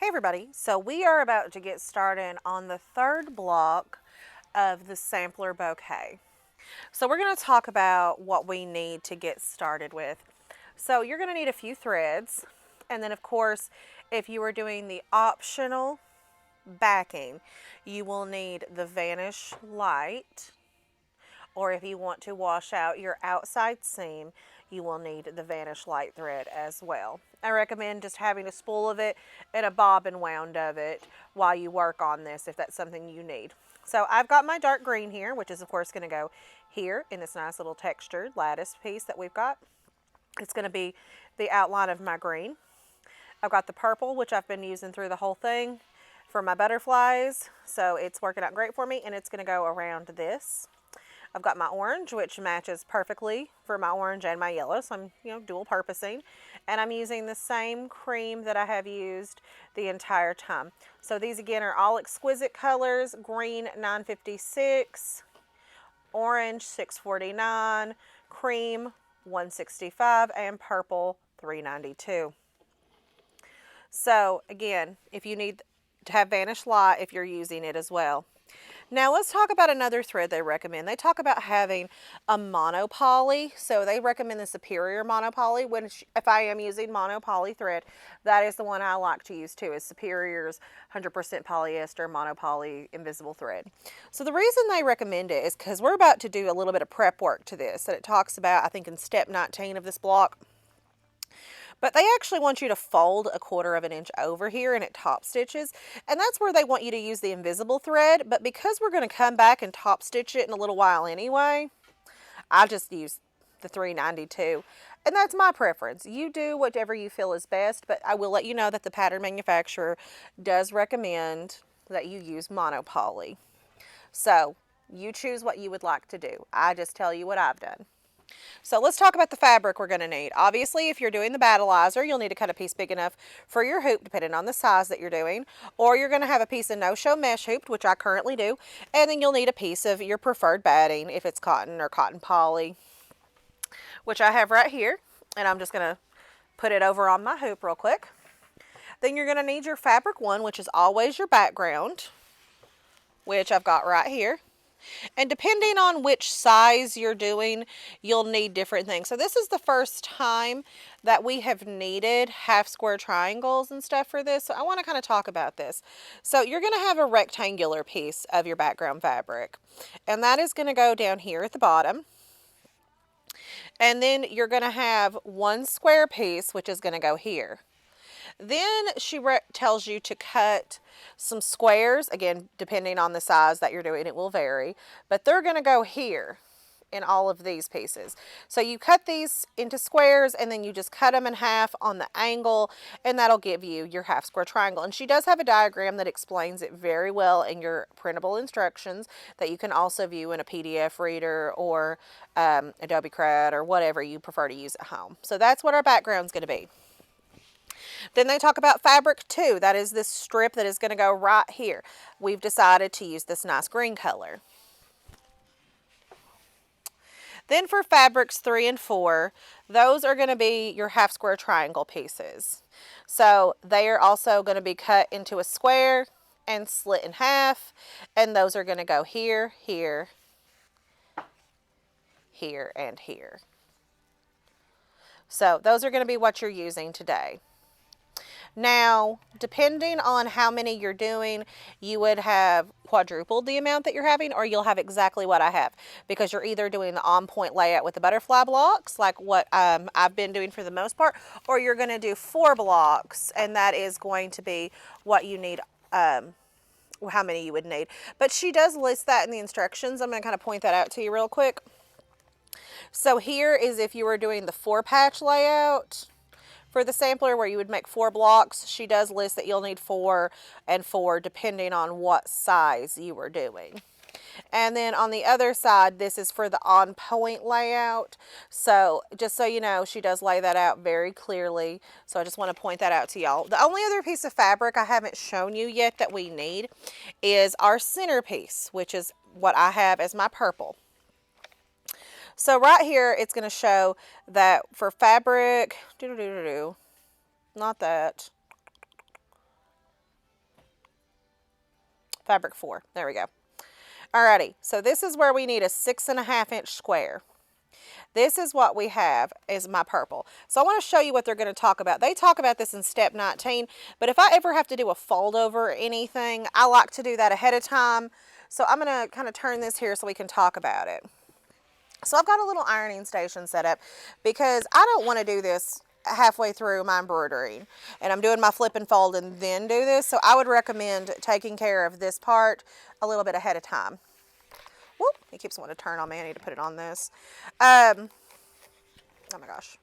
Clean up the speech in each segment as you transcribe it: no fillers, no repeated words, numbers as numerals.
Hey everybody, so we are about to get started on the third block of the sampler bouquet. So we're going to talk about what we need to get started with. So you're going to need a few threads, and then of course if you are doing the optional backing, you will need the vanish light, or if you want to wash out your outside seam, you will need the vanish light thread as well. I recommend just having a spool of it and a bobbin wound of it while you work on this if that's something you need. So I've got my dark green here, which is of course going to go here in this nice little textured lattice piece that we've got. It's going to be the outline of my green. I've got the purple, which I've been using through the whole thing for my butterflies, so it's working out great for me, and it's going to go around this. I've got my orange, which matches perfectly for my orange and my yellow, so I'm, dual purposing. And I'm using the same cream that I have used the entire time. So these again are all exquisite colors: green 956, orange 649, cream 165, and purple 392. So again, if you need to have vanish light, if you're using it as well. Now let's talk about another thread they recommend. They talk about having a monopoly. So they recommend the Superior monopoly. If I am using monopoly thread, that is the one I like to use too, is Superior's 100% polyester monopoly invisible thread. So the reason they recommend it is because we're about to do a little bit of prep work to this that it talks about, I think, in step 19 of this block. But they actually want you to fold 1/4 of an inch over here and it top stitches. And that's where they want you to use the invisible thread. But because we're going to come back and top stitch it in a little while anyway, I just use the 392. And that's my preference. You do whatever you feel is best. But I will let you know that the pattern manufacturer does recommend that you use monopoly. So you choose what you would like to do. I just tell you what I've done. So let's talk about the fabric we're going to need. Obviously, if you're doing the battleizer, you'll need to cut a piece big enough for your hoop, depending on the size that you're doing. Or you're going to have a piece of no-show mesh hoop, which I currently do. And then you'll need a piece of your preferred batting, if it's cotton or cotton poly, which I have right here. And I'm just going to put it over on my hoop real quick. Then you're going to need your fabric one, which is always your background, which I've got right here. And depending on which size you're doing, you'll need different things. So this is the first time that we have needed half square triangles and stuff for this. So I want to kind of talk about this. So you're going to have a rectangular piece of your background fabric. And that is going to go down here at the bottom. And then you're going to have one square piece, which is going to go here. Then she tells you to cut some squares. Again, depending on the size that you're doing, it will vary. But they're going to go here in all of these pieces. So you cut these into squares and then you just cut them in half on the angle, and that'll give you your half square triangle. And she does have a diagram that explains it very well in your printable instructions that you can also view in a PDF reader or Adobe Crad or whatever you prefer to use at home. So that's what our background's going to be. Then they talk about fabric 2. That is this strip that is going to go right here. We've decided to use this nice green color. Then for fabrics 3 and 4, those are going to be your half square triangle pieces. So they are also going to be cut into a square and slit in half. And those are going to go here, here, here, and here. So those are going to be what you're using today. Now, depending on how many you're doing, you would have quadrupled the amount that you're having, or you'll have exactly what I have, because you're either doing the on-point layout with the butterfly blocks, like what I've been doing for the most part, or you're going to do 4 blocks, and that is going to be what you need, how many you would need. But she does list that in the instructions. I'm going to kind of point that out to you real quick. So here is if you were doing the 4-patch layout for the sampler, where you would make 4 blocks. She does list that you'll need 4 and 4 depending on what size you were doing. And then on the other side, this is for the on-point layout. So just so you know, she does lay that out very clearly. So I just want to point that out to y'all. The only other piece of fabric I haven't shown you yet that we need is our centerpiece, which is what I have as my purple. So right here, it's going to show that for fabric, not that, Fabric 4. There we go. Alrighty, so this is where we need a 6.5 inch square. This is what we have is my purple. So I want to show you what they're going to talk about. They talk about this in step 19, but if I ever have to do a fold over or anything, I like to do that ahead of time. So I'm going to kind of turn this here so we can talk about it. So I've got a little ironing station set up because I don't want to do this halfway through my embroidering and I'm doing my flip and fold and then do this. So I would recommend taking care of this part a little bit ahead of time. Whoop, it keeps wanting to turn on me. I need to put it on this. Oh my gosh.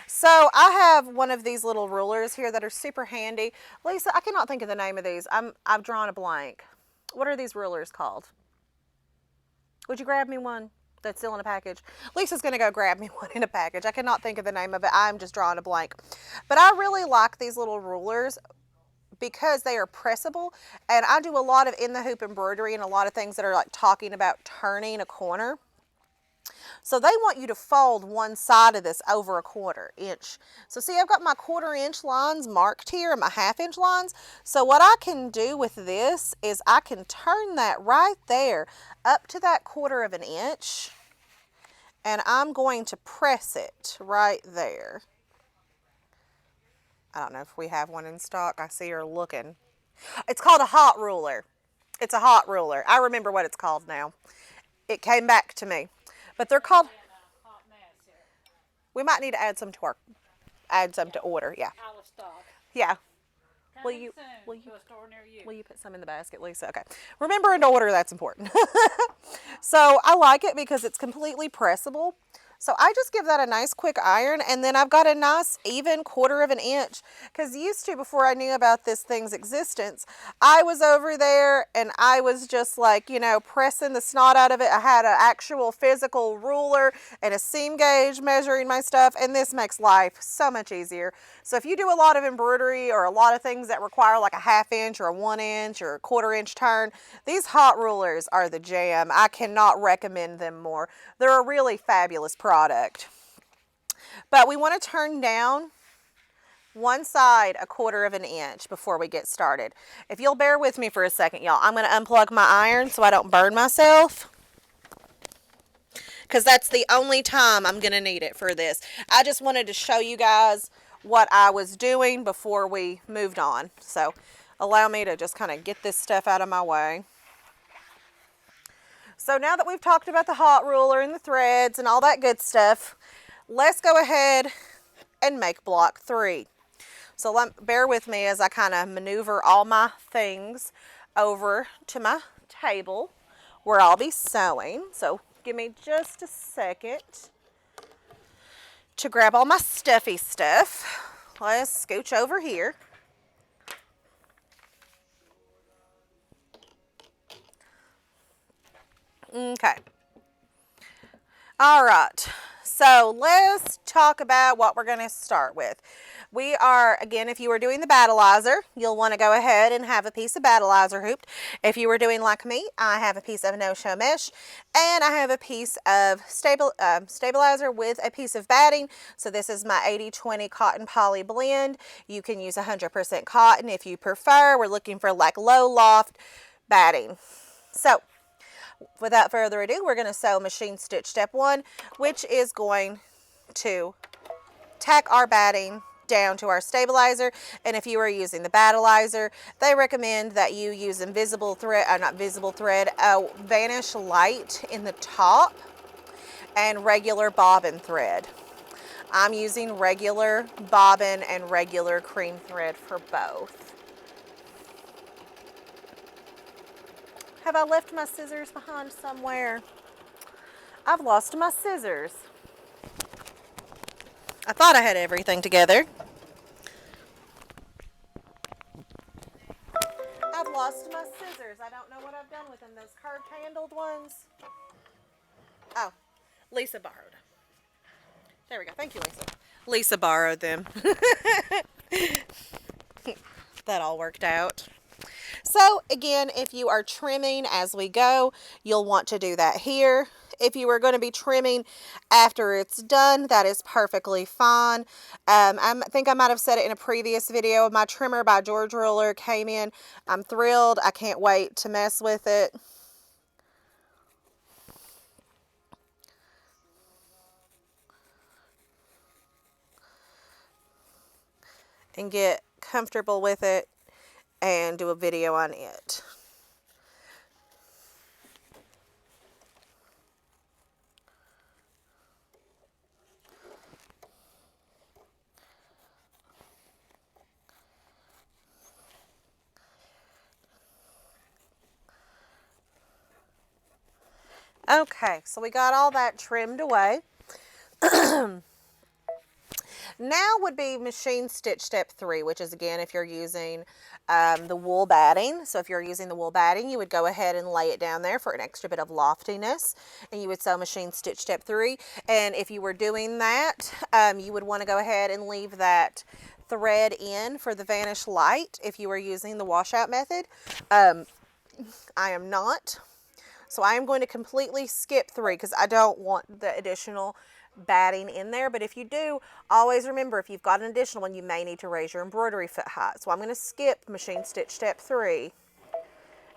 So I have one of these little rulers here that are super handy. Lisa, I cannot think of the name of these. I've drawn a blank. What are these rulers called? Would you grab me one that's still in a package? Lisa's going to go grab me one in a package. I cannot think of the name of it. I'm just drawing a blank. But I really like these little rulers because they are pressable, and I do a lot of in the hoop embroidery and a lot of things that are like talking about turning a corner. So they want you to fold one side of this over a 1/4 inch. So see, I've got my 1/4 inch lines marked here and my 1/2 inch lines. So what I can do with this is I can turn that right there up to that 1/4 inch, and I'm going to press it right there. I don't know if we have one in stock. I see her looking. It's called a hot ruler. It's a hot ruler. I remember what it's called now. It came back to me. But they're called... We might need to add some to order. Yeah. Yeah. Will you put some in the basket, Lisa? Okay. Remembering to order, that's important. So I like it because it's completely pressable. So I just give that a nice quick iron, and then I've got a nice even 1/4 inch, because used to, before I knew about this thing's existence, I was over there and I was just like, you know, pressing the snot out of it. I had an actual physical ruler and a seam gauge measuring my stuff, and this makes life so much easier. So if you do a lot of embroidery or a lot of things that require like a 1/2 inch or a 1 inch or a 1/4 inch turn, these hot rulers are the jam. I cannot recommend them more. They're a really fabulous product. But we want to turn down one side a 1/4 inch before we get started. If you'll bear with me for a second, y'all, I'm going to unplug my iron so I don't burn myself, because that's the only time I'm going to need it for this. I just wanted to show you guys what I was doing before we moved on. So allow me to just kind of get this stuff out of my way. So now that we've talked about the hot ruler and the threads and all that good stuff, let's go ahead and make block 3. So bear with me as I kind of maneuver all my things over to my table where I'll be sewing. So give me just a second to grab all my stuffy stuff. Let's scooch over here. Okay. All right. So let's talk about what we're going to start with. We are, again, if you were doing the battleizer, you'll want to go ahead and have a piece of battleizer hooped. If you were doing like me, I have a piece of no-show mesh, and I have a piece of stabilizer with a piece of batting. So this is my 80-20 cotton poly blend. You can use 100% cotton if you prefer. We're looking for like low loft batting. So without further ado, we're going to sew machine stitch step 1, which is going to tack our batting down to our stabilizer. And if you are using the battleizer, they recommend that you use invisible thread, vanish light in the top, and regular bobbin thread. I'm using regular bobbin and regular cream thread for both. Have I left my scissors behind somewhere? I've lost my scissors. I thought I had everything together. I've lost my scissors. I don't know what I've done with them. Those curved handled ones. Oh, Lisa borrowed. There we go. Thank you, Lisa. Lisa borrowed them. That all worked out. So again, if you are trimming as we go, you'll want to do that here. If you are going to be trimming after it's done, that is perfectly fine. I think I might have said it in a previous video. My trimmer by George Ruler came in. I'm thrilled. I can't wait to mess with it. And get comfortable with it and do a video on it. Okay, so we got all that trimmed away. Now would be machine stitch step 3, which is, again, if you're using the wool batting. So if you're using the wool batting, you would go ahead and lay it down there for an extra bit of loftiness, and you would sew machine stitch step 3. And if you were doing that, you would want to go ahead and leave that thread in for the vanish light if you were using the washout method. I am not. So I am going to completely skip 3 because I don't want the additional batting in there. But if you do, always remember, if you've got an additional one, you may need to raise your embroidery foot height. So I'm going to skip machine stitch step 3,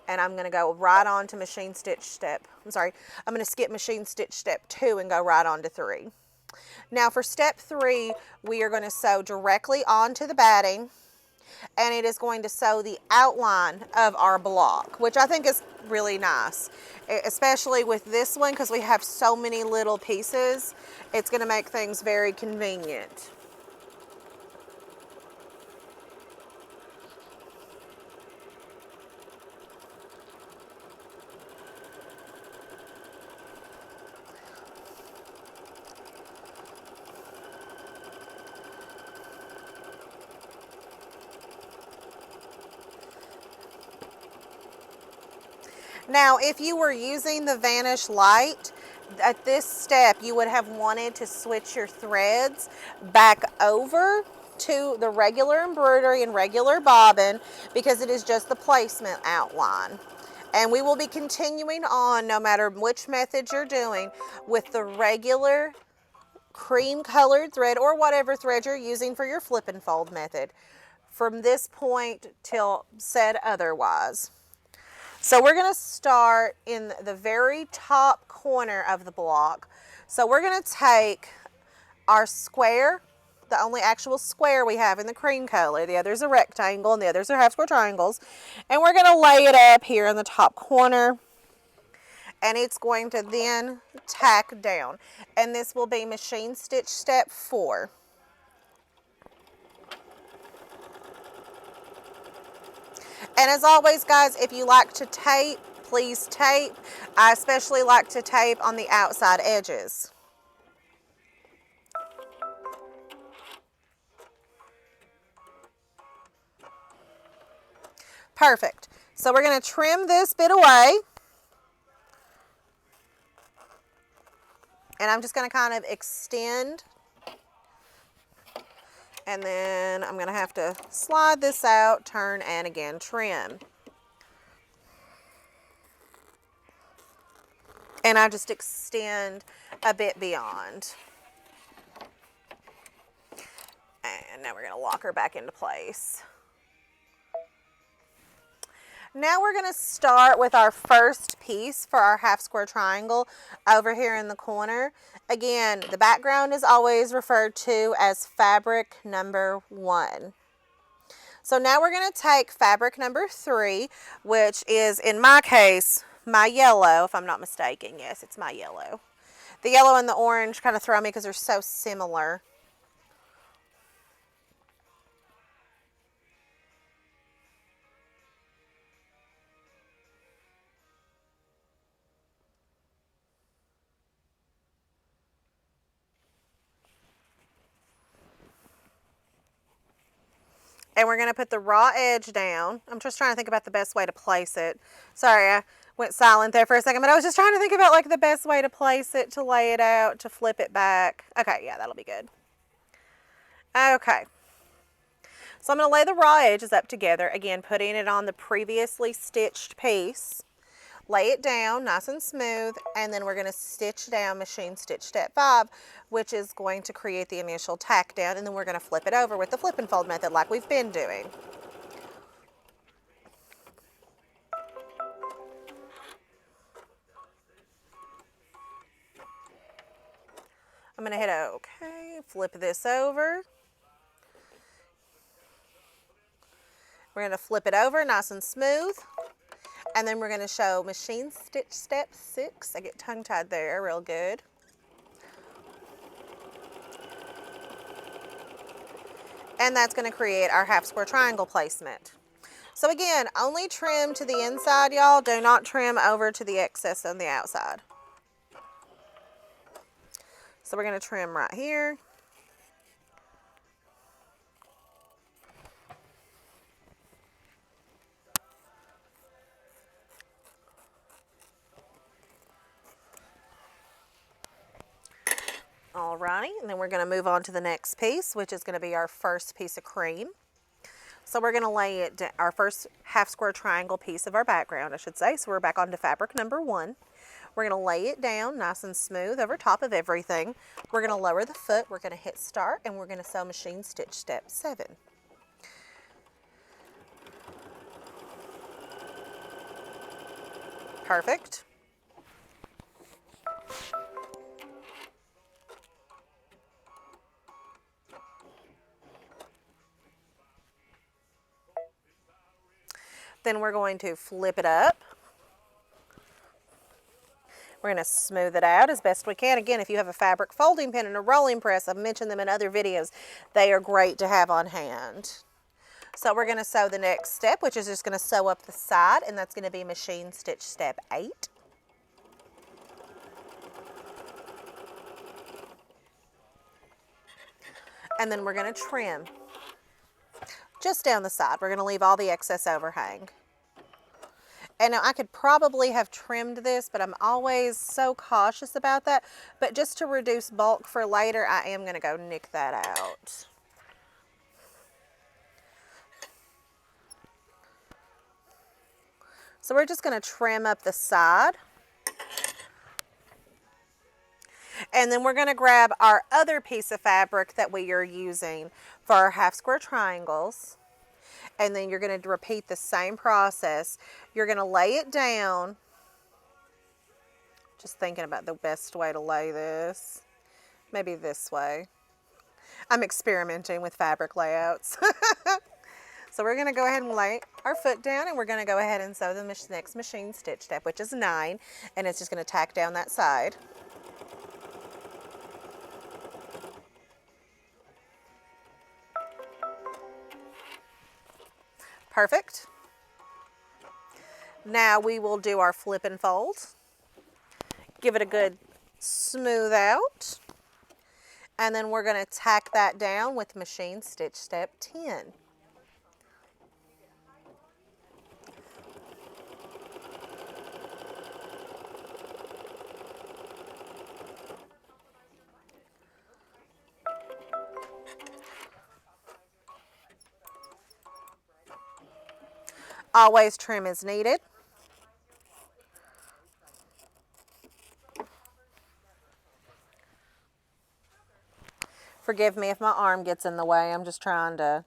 and I'm going to go right on to machine stitch step, I'm going to skip machine stitch step 2 and go right on to 3. Now for step 3, we are going to sew directly onto the batting, and it is going to sew the outline of our block, which I think is really nice, especially with this one because we have so many little pieces. It's going to make things very convenient. Now, if you were using the Vanish Light, at this step, you would have wanted to switch your threads back over to the regular embroidery and regular bobbin because it is just the placement outline. And we will be continuing on, no matter which method you're doing, with the regular cream colored thread or whatever thread you're using for your flip and fold method from this point till said otherwise. So we're going to start in the very top corner of the block. So we're going to take our square, the only actual square we have in the cream color. The other's a rectangle and the others are half square triangles. And we're going to lay it up here in the top corner. And it's going to then tack down. And this will be machine stitch step 4. And as always, guys, if you like to tape, please tape. I especially like to tape on the outside edges. Perfect. So we're going to trim this bit away. And I'm just going to kind of extend. And then I'm going to have to slide this out, turn, and again trim. And I just extend a bit beyond. And now we're going to lock her back into place. Now we're going to start with our first piece for our half square triangle over here in the corner. Again, the background is always referred to as fabric number 1. So now we're going to take fabric number 3, which is, in my case, my yellow, if I'm not mistaken. Yes, it's my yellow. The yellow and the orange kind of throw me because they're so similar. And we're going to put the raw edge down. I'm just trying to think about the best way to place it. Sorry, I went silent there for a second, but I was just trying to think about like the best way to place it, to lay it out, to flip it back. Okay, yeah, that'll be good. Okay. So I'm going to lay the raw edges up together, again, putting it on the previously stitched piece. lay it down nice and smooth, and then we're going to stitch down machine stitch step 5, which is going to create the initial tack down, and then we're going to flip it over with the flip and fold method like we've been doing. I'm going to hit OK, flip this over. We're going to flip it over nice and smooth. And then we're going to show machine stitch step 6. I get tongue-tied there real good. And that's going to create our half square triangle placement. So again, only trim to the inside, y'all. Do not trim over to the excess on the outside. So we're going to trim right here. Alrighty, and then we're going to move on to the next piece, which is going to be our first piece of cream. So we're going to lay it down, our first half square triangle piece of our background, I should say. So we're back onto fabric number 1. We're going to lay it down nice and smooth over top of everything. We're going to lower the foot, we're going to hit start, and we're going to sew machine stitch step 7. Perfect. Then we're going to flip it up. We're going to smooth it out as best we can. Again, if you have a fabric folding pin and a rolling press, I've mentioned them in other videos, they are great to have on hand. So we're going to sew the next step, which is just going to sew up the side, and that's going to be machine stitch step 8. And then we're going to trim just down the side. We're going to leave all the excess overhang. And now I could probably have trimmed this, but I'm always so cautious about that. But just to reduce bulk for later, I am going to go nick that out. So we're just going to trim up the side. And then we're going to grab our other piece of fabric that we are using for our half square triangles. And then you're going to repeat the same process. You're going to lay it down. Just thinking about the best way to lay this. Maybe this way. I'm experimenting with fabric layouts. So we're going to go ahead and lay our foot down, and we're going to go ahead and sew the next machine stitch step, which is 9. And it's just going to tack down that side. Perfect. Now we will do our flip and fold. Give it a good smooth out. And then we're going to tack that down with machine stitch step 10. Always trim as needed. Forgive me if my arm gets in the way. I'm just trying to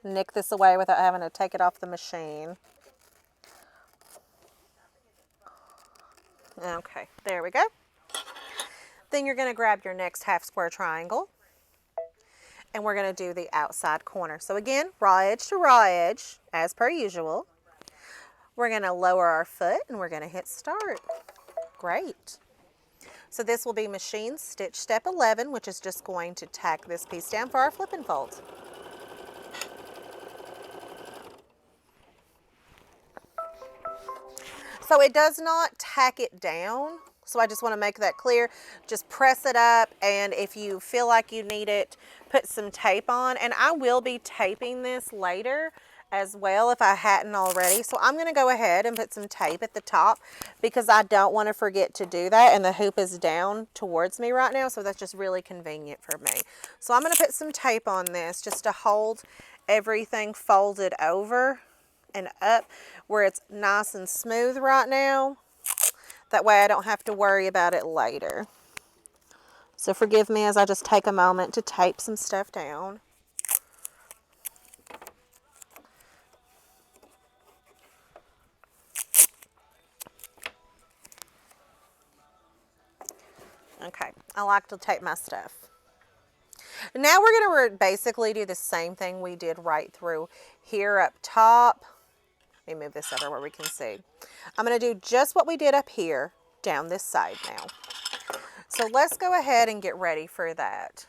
nick this away without having to take it off the machine. Okay, there we go. Then you're going to grab your next half square triangle, and we're going to do the outside corner. So again, raw edge to raw edge, as per usual. We're going to lower our foot, and we're going to hit start. Great. So this will be machine stitch step 11, which is just going to tack this piece down for our flip and fold. So it does not tack it down. So I just want to make that clear. Just press it up, and if you feel like you need it, put some tape on. And I will be taping this later as well if I hadn't already. So I'm going to go ahead and put some tape at the top because I don't want to forget to do that. And the hoop is down towards me right now, so that's just really convenient for me. So I'm going to put some tape on this just to hold everything folded over and up where it's nice and smooth right now. That way I don't have to worry about it later. So forgive me as I just take a moment to tape some stuff down. Okay, I like to tape my stuff. Now we're going to basically do the same thing we did right through here up top. Let me move this over where we can see. I'm going to do just what we did up here down this side now. So let's go ahead and get ready for that.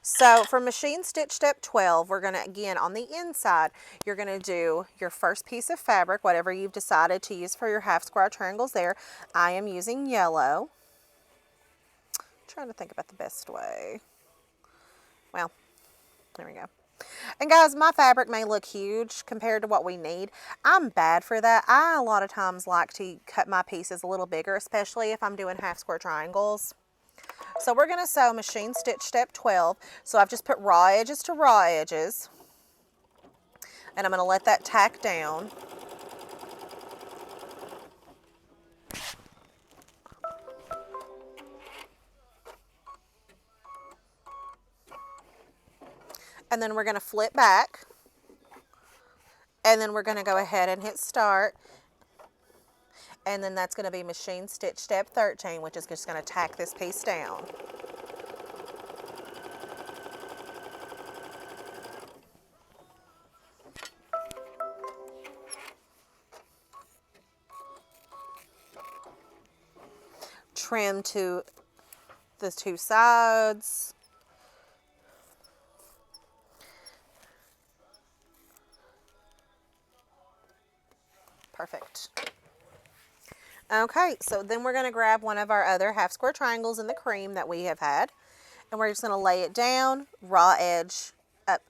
So for machine stitch step 12, we're going to, again, on the inside, you're going to do your first piece of fabric, whatever you've decided to use for your half square triangles there. I am using yellow. Trying to think about the best way. Well, there we go. And guys, my fabric may look huge compared to what we need. I'm bad for that. I a lot of times like to cut my pieces a little bigger, especially if I'm doing half square triangles. So we're going to sew machine stitch step 12. So I've just put raw edges to raw edges. And I'm going to let that tack down. And then we're going to flip back. And then we're going to go ahead and hit start. And then that's going to be machine stitch step 13, which is just going to tack this piece down. Trim to the two sides. Perfect. Okay, so then we're going to grab one of our other half square triangles in the cream that we have had, and we're just going to lay it down, raw edge up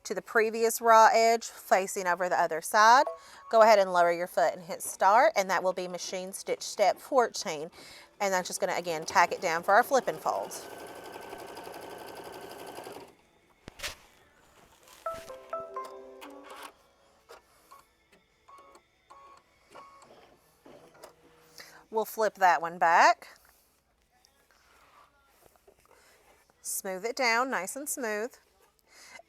to the previous raw edge, facing over the other side. Go ahead and lower your foot and hit start, and that will be machine stitch step 14. And that's just going to, again, tack it down for our flip and folds. We'll flip that one back. Smooth it down nice and smooth.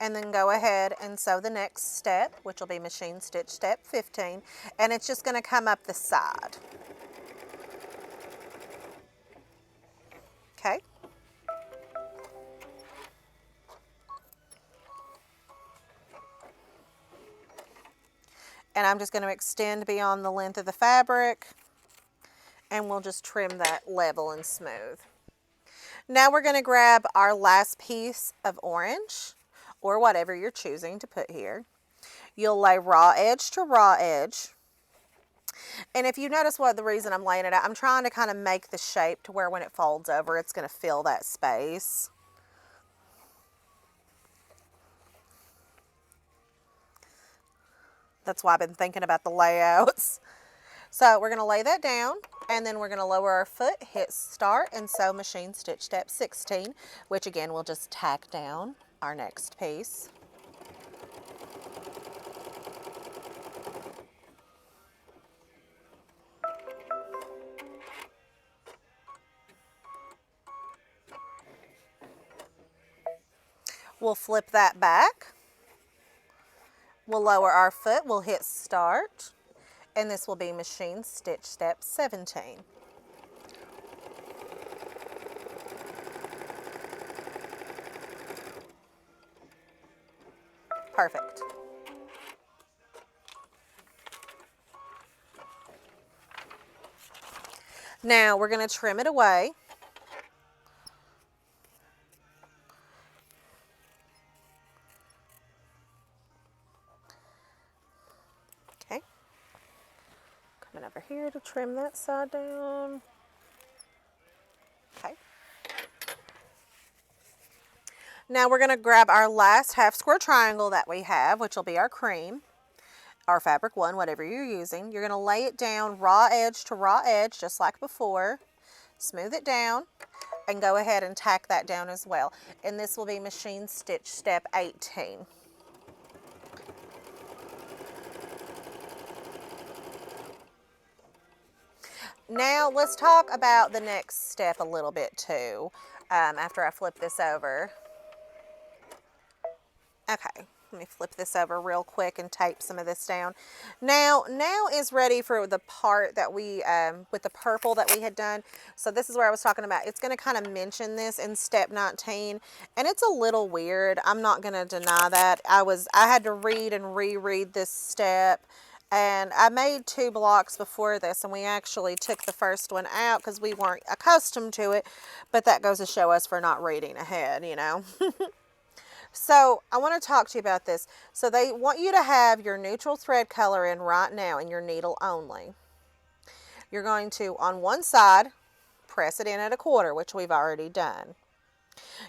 And then go ahead and sew the next step, which will be machine stitch step 15. And it's just going to come up the side. Okay. And I'm just going to extend beyond the length of the fabric. And we'll just trim that level and smooth. Now we're going to grab our last piece of orange, or whatever you're choosing to put here. You'll lay raw edge to raw edge. And if you notice what the reason I'm laying it out, I'm trying to kind of make the shape to where when it folds over, it's going to fill that space. That's why I've been thinking about the layouts. So we're going to lay that down, and then we're going to lower our foot, hit start, and sew machine stitch step 16, which again will just tack down our next piece. We'll flip that back. We'll lower our foot, we'll hit start. And this will be machine stitch step 17. Perfect. Now we're going to trim it away. Okay. Coming over here to trim that side down. Okay. Now we're going to grab our last half square triangle that we have, which will be our cream, our fabric one, whatever you're using. You're going to lay it down raw edge to raw edge, just like before. Smooth it down and go ahead and tack that down as well. And this will be machine stitch step 18. Now let's talk about the next step a little bit too, after I flip this over. Okay, let me flip this over real quick and tape some of this down. Now is ready for the part that we, with the purple that we had done. So this is where I was talking about. It's going to kind of mention this in step 19, and it's a little weird. I'm not going to deny that. I had to read and reread this step. And I made 2 blocks before this, and we actually took the first one out because we weren't accustomed to it. But that goes to show us for not reading ahead, you know. So I want to talk to you about this. So they want you to have your neutral thread color in right now in your needle only. You're going to, on one side, press it in at a quarter, which we've already done.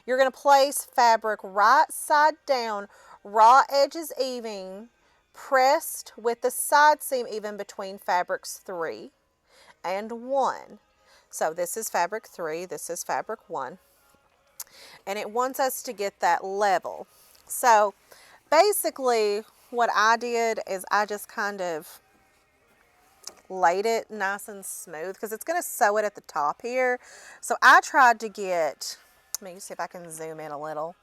You're going to place fabric right side down, raw edges even, pressed with the side seam even between fabrics 3 and 1. So this is fabric 3, this is fabric 1. And it wants us to get that level. So basically what I did is I just kind of laid it nice and smooth because it's going to sew it at the top here. So I tried to get, let me see if I can zoom in a little.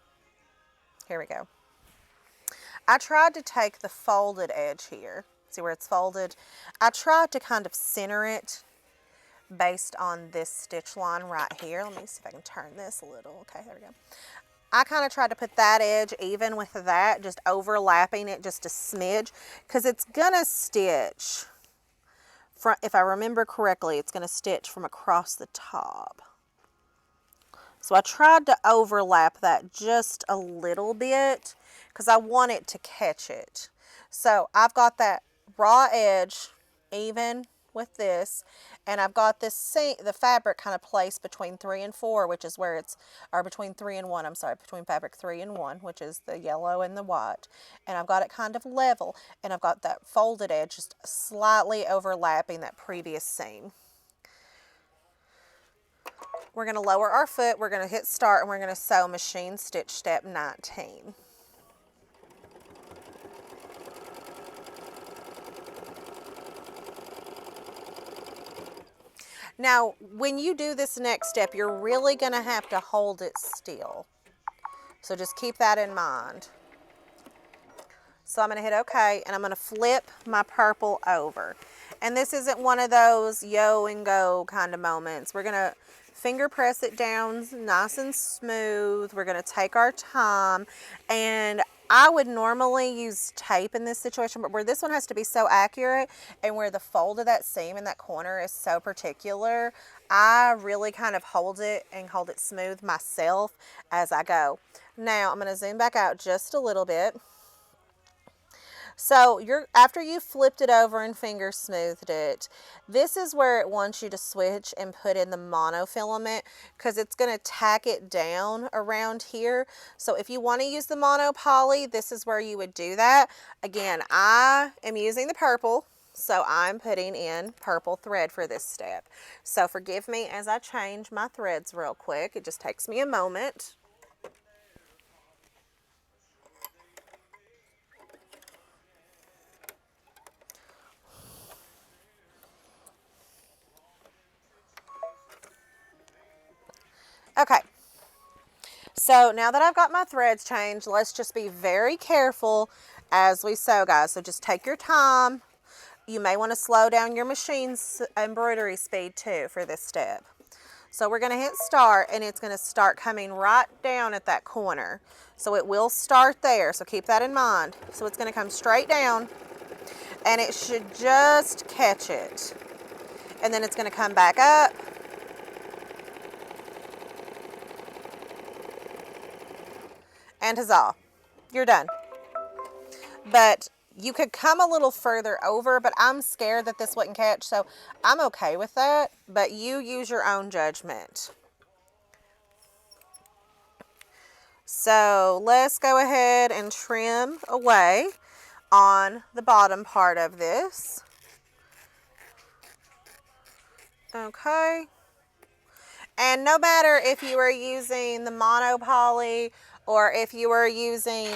Here we go. I tried to take the folded edge here. See where it's folded? I tried to kind of center it based on this stitch line right here. Let me see if I can turn this a little. Okay, there we go. I kind of tried to put that edge even with that, just overlapping it just a smidge, because it's gonna stitch from, if I remember correctly, it's gonna stitch from across the top. So I tried to overlap that just a little bit because I want it to catch it. So I've got that raw edge even with this, and I've got this the fabric kind of placed between 3 and 4, which is where it's, or between 3 and 1, I'm sorry, between fabric 3 and 1, which is the yellow and the white. And I've got it kind of level, and I've got that folded edge just slightly overlapping that previous seam. We're going to lower our foot, we're going to hit start, and we're going to sew machine stitch step 19. Now, when you do this next step, you're really going to have to hold it still. So just keep that in mind. So I'm going to hit OK, and I'm going to flip my purple over. And this isn't one of those yo and go kind of moments. We're going to finger press it down nice and smooth. We're going to take our time. And I would normally use tape in this situation, but where this one has to be so accurate and where the fold of that seam in that corner is so particular, I really kind of hold it and hold it smooth myself as I go. Now I'm going to zoom back out just a little bit. So after you flipped it over and finger smoothed it, this is where it wants you to switch and put in the monofilament because it's going to tack it down around here. So if you want to use the monopoly, this is where you would do that. Again, I am using the purple, so I'm putting in purple thread for this step. So forgive me as I change my threads real quick. It just takes me a moment. Okay, so now that I've got my threads changed, let's just be very careful as we sew, guys. So just take your time. You may want to slow down your machine's embroidery speed too for this step. So we're going to hit start, and it's going to start coming right down at that corner. So it will start there, so keep that in mind. So it's going to come straight down, and it should just catch it. And then it's going to come back up. And huzzah, you're done. But you could come a little further over, but I'm scared that this wouldn't catch, so I'm okay with that, but you use your own judgment. So let's go ahead and trim away on the bottom part of this. Okay. And no matter if you are using the monopoly or if you are using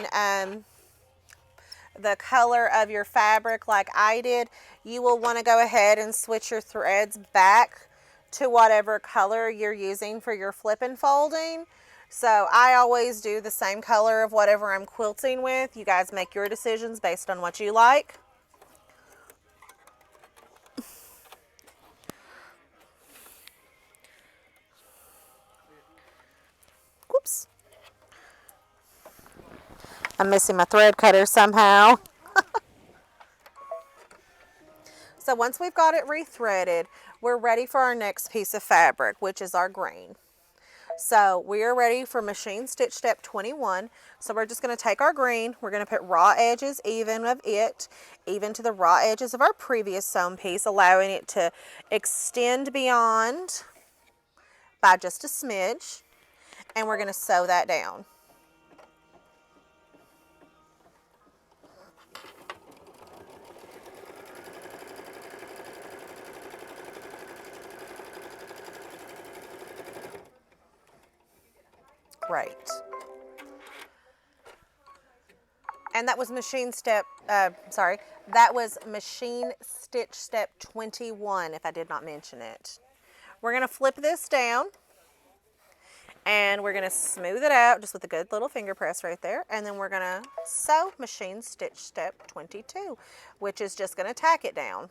the color of your fabric like I did, you will want to go ahead and switch your threads back to whatever color you're using for your flip and folding. So I always do the same color of whatever I'm quilting with. You guys make your decisions based on what you like. Whoops. I'm missing my thread cutter somehow. So once we've got it rethreaded, we're ready for our next piece of fabric, which is our green. So we are ready for machine stitch step 21. So we're just going to take our green, we're going to put raw edges even of it, even to the raw edges of our previous sewn piece, allowing it to extend beyond by just a smidge, and we're going to sew that down. Great. And that was machine stitch step 21, if I did not mention it. We're going to flip this down, and we're going to smooth it out just with a good little finger press right there, and then we're going to sew machine stitch step 22, which is just going to tack it down.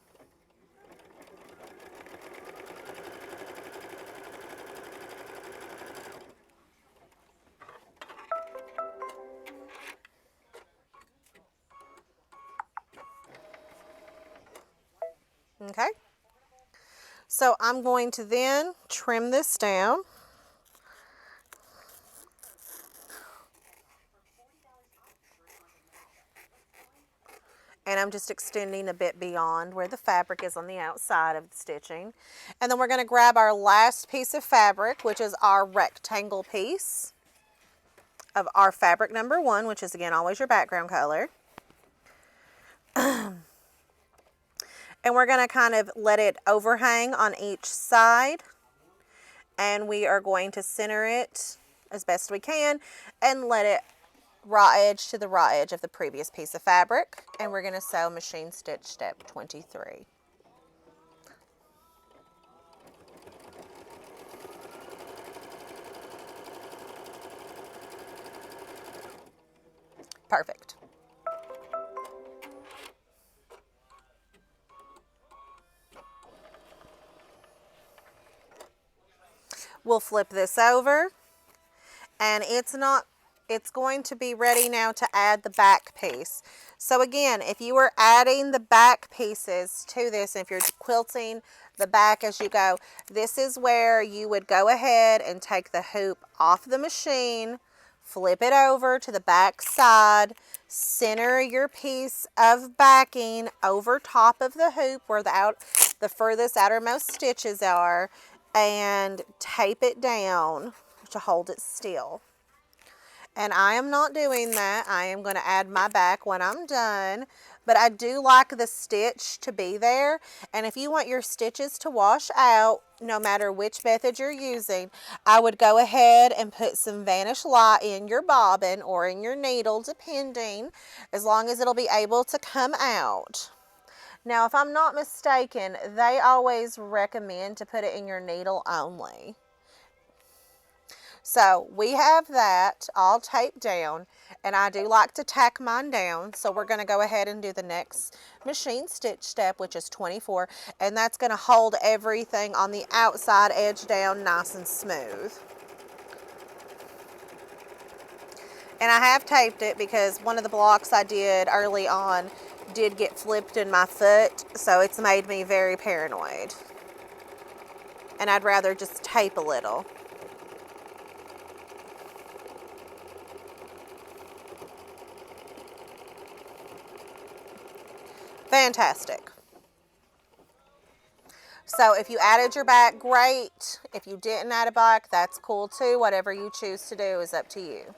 Okay, so I'm going to then trim this down. And I'm just extending a bit beyond where the fabric is on the outside of the stitching. And then we're going to grab our last piece of fabric, which is our rectangle piece of our fabric number 1, which is again always your background color. And we're going to kind of let it overhang on each side, and we are going to center it as best we can and let it raw edge to the raw edge of the previous piece of fabric, and we're going to sew machine stitch step 23. Perfect. We'll flip this over, and it's going to be ready now to add the back piece. So again, if you are adding the back pieces to this, if you're quilting the back as you go, this is where you would go ahead and take the hoop off the machine, flip it over to the back side, center your piece of backing over top of the hoop where the furthest outermost stitches are, and tape it down to hold it still. And I am not doing that. I am going to add my back when I'm done. But I do like the stitch to be there. And if you want your stitches to wash out, no matter which method you're using, I would go ahead and put some Vanish Light in your bobbin or in your needle, depending, as long as it'll be able to come out. Now, if I'm not mistaken, they always recommend to put it in your needle only. So we have that all taped down, and I do like to tack mine down. So we're going to go ahead and do the next machine stitch step, which is 24, and that's going to hold everything on the outside edge down nice and smooth. And I have taped it because one of the blocks I did early on did get flipped in my foot, so it's made me very paranoid. And I'd rather just tape a little. Fantastic. So if you added your back, great. If you didn't add a back, that's cool too. Whatever you choose to do is up to you.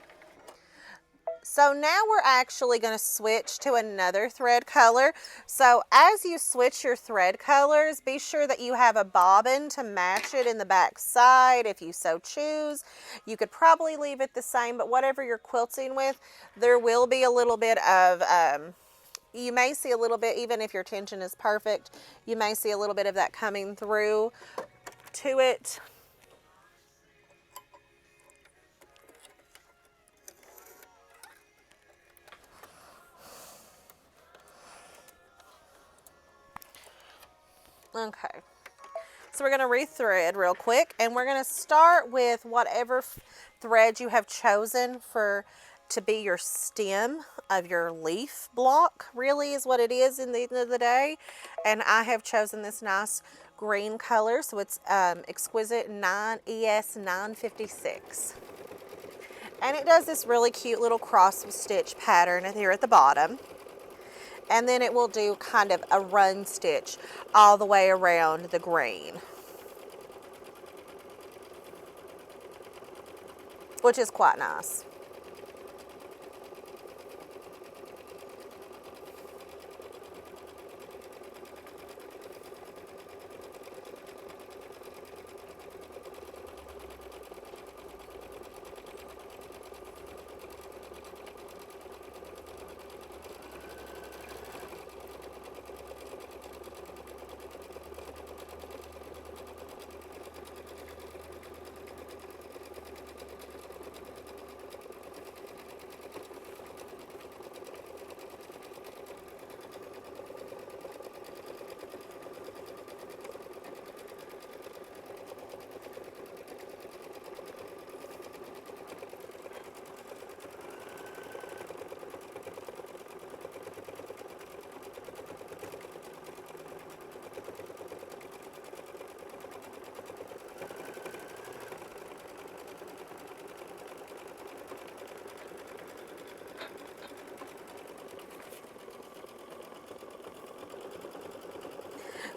So now we're actually going to switch to another thread color. So as you switch your thread colors, be sure that you have a bobbin to match it in the back side if you so choose. You could probably leave it the same, but whatever you're quilting with, there will be a little bit of you may see a little bit, even if your tension is perfect, you may see a little bit of that coming through to it. Okay. So we're going to rethread real quick, and we're going to start with whatever thread you have chosen to be your stem of your leaf block, really is what it is in the end of the day. And I have chosen this nice green color, so it's Exquisite 9 ES 956. And it does this really cute little cross stitch pattern here at the bottom. And then it will do kind of a run stitch all the way around the green, which is quite nice.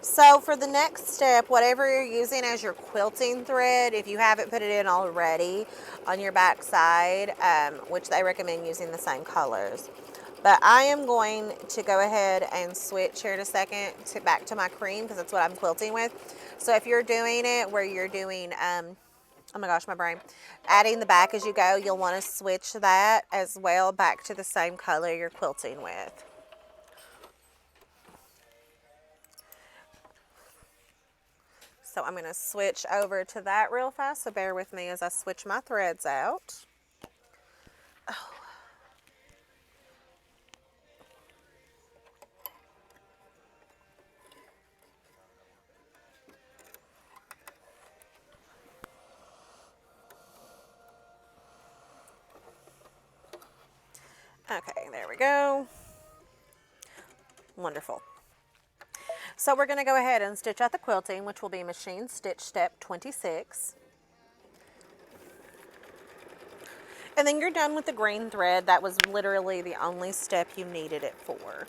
So for the next step, whatever you're using as your quilting thread, if you haven't put it in already on your back side, which they recommend using the same colors. But I am going to go ahead and switch here in a second back to my cream, because that's what I'm quilting with. So if you're doing it where you're doing, oh my gosh, my brain, adding the back as you go, you'll want to switch that as well back to the same color you're quilting with. So I'm going to switch over to that real fast, so bear with me as I switch my threads out. Oh. Okay, there we go. Wonderful. So we're going to go ahead and stitch out the quilting, which will be machine stitch step 26. And then you're done with the green thread. That was literally the only step you needed it for.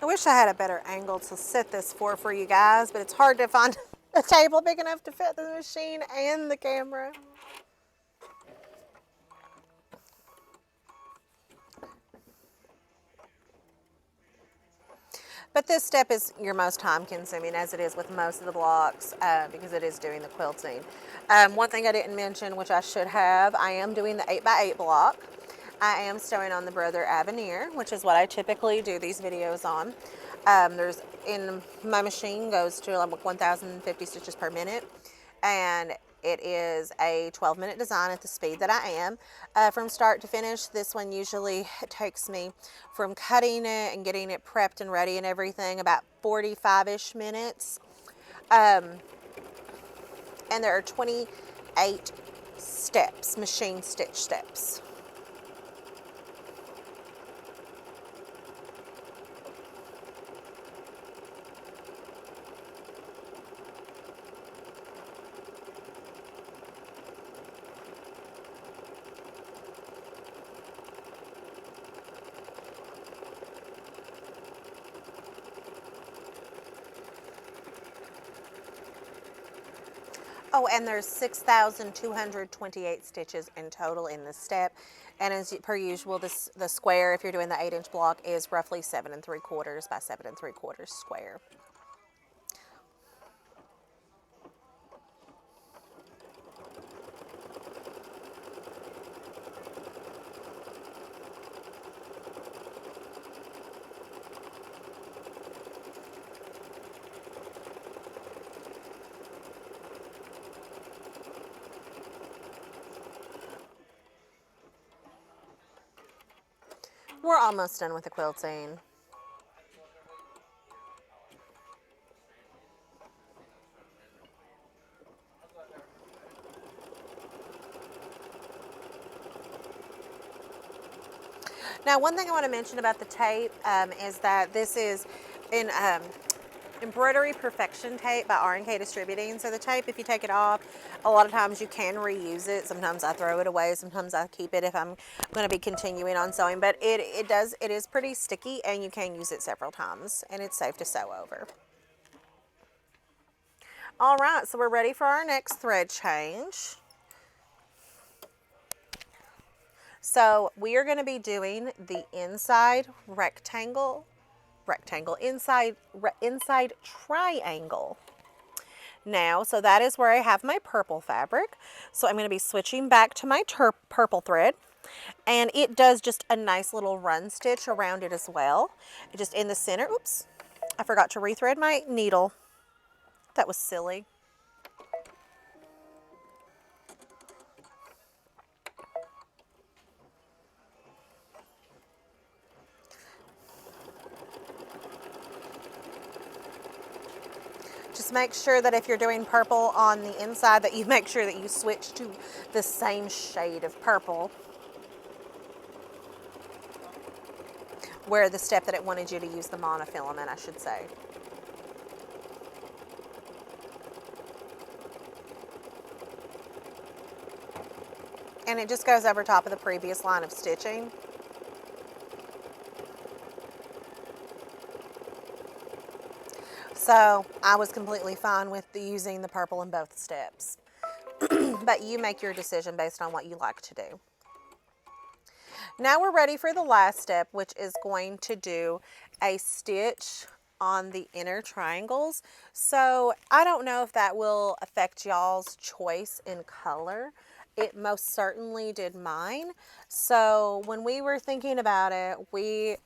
I wish I had a better angle to set this for you guys, but it's hard to find a table big enough to fit the machine and the camera. But this step is your most time consuming, as it is with most of the blocks, because it is doing the quilting. One thing I didn't mention, which I should have, I am doing the 8x8 block. I am sewing on the Brother Avenir, which is what I typically do these videos on. There's in my machine goes to like 1,050 stitches per minute, and it is a 12-minute design at the speed that I am. From start to finish, this one usually takes me from cutting it and getting it prepped and ready and everything about 45-ish minutes. And there are 28 steps, machine stitch steps. Oh, and there's 6,228 stitches in total in this step. And as per usual, the square, if you're doing the 8-inch block, is roughly 7 3/4 by 7 3/4 square. We're almost done with the quilting. Now, one thing I want to mention about the tape is that this is in embroidery perfection tape by R&K Distributing. So the tape, if you take it off, a lot of times you can reuse it. Sometimes I throw it away, sometimes I keep it if I'm going to be continuing on sewing, but it is pretty sticky and you can use it several times and it's safe to sew over. All right, so we're ready for our next thread change. So we are going to be doing the inside inside triangle. Now, so that is where I have my purple fabric. So I'm going to be switching back to my purple thread, and it does just a nice little run stitch around it as well. Just in the center, oops, I forgot to rethread my needle. That was silly. Just make sure that if you're doing purple on the inside that you make sure that you switch to the same shade of purple where the step that it wanted you to use the monofilament, I should say. And it just goes over top of the previous line of stitching. So I was completely fine with using the purple in both steps. But you make your decision based on what you like to do. Now we're ready for the last step, which is going to do a stitch on the inner triangles. So I don't know if that will affect y'all's choice in color. It most certainly did mine. So when we were thinking about it, we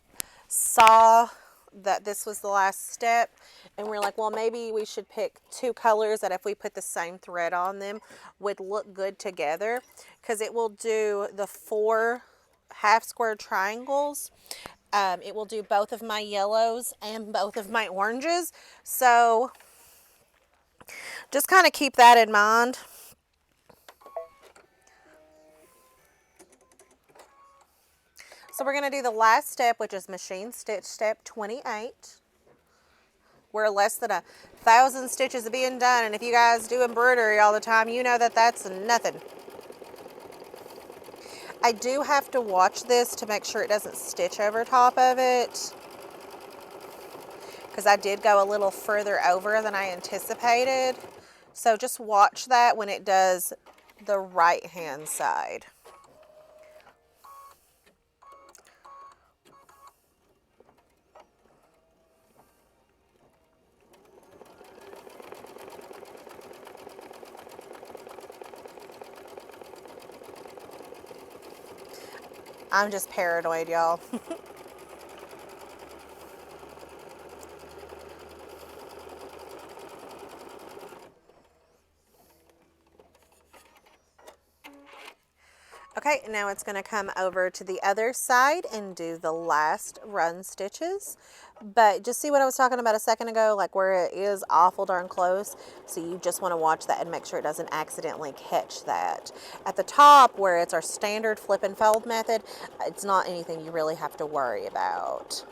saw that this was the last step and we're like, well, maybe we should pick two colors that if we put the same thread on them would look good together, because it will do the 4 half square triangles. It will do both of my yellows and both of my oranges. So just kind of keep that in mind. So we're going to do the last step, which is machine stitch step 28. We're less than 1,000 stitches of being done, and if you guys do embroidery all the time, you know that that's nothing. I do have to watch this to make sure it doesn't stitch over top of it, because I did go a little further over than I anticipated. So just watch that when it does the right hand side. I'm just paranoid, y'all. Okay, now it's going to come over to the other side and do the last run stitches. But just see what I was talking about a second ago, like where it is awful darn close. So you just want to watch that and make sure it doesn't accidentally catch that. At the top, where it's our standard flip and fold method, it's not anything you really have to worry about.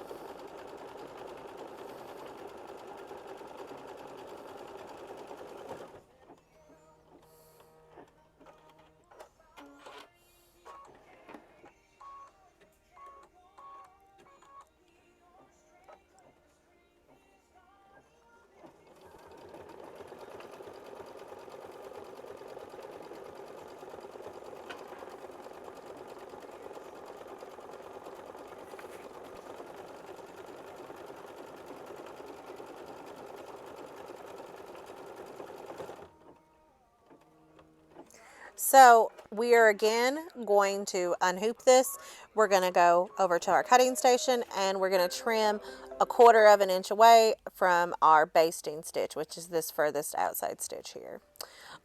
So we are again going to unhoop this. We're going to go over to our cutting station and we're going to trim 1/4 of an inch away from our basting stitch, which is this furthest outside stitch here.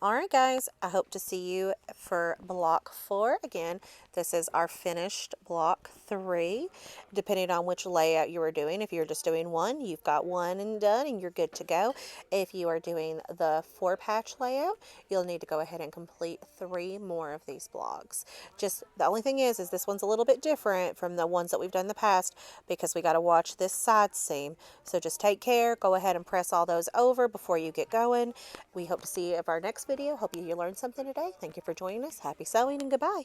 All right, guys, I hope to see you for block 4. Again, this is our finished block 3, depending on which layout you are doing. If you're just doing one, you've got one and done and you're good to go. If you are doing the 4-patch layout, you'll need to go ahead and complete 3 more of these blocks. Just the only thing is this one's a little bit different from the ones that we've done in the past because we got to watch this side seam. So just take care, go ahead and press all those over before you get going. We hope to see you in our next video. Hope you learned something today. Thank you for joining us. Happy sewing and goodbye.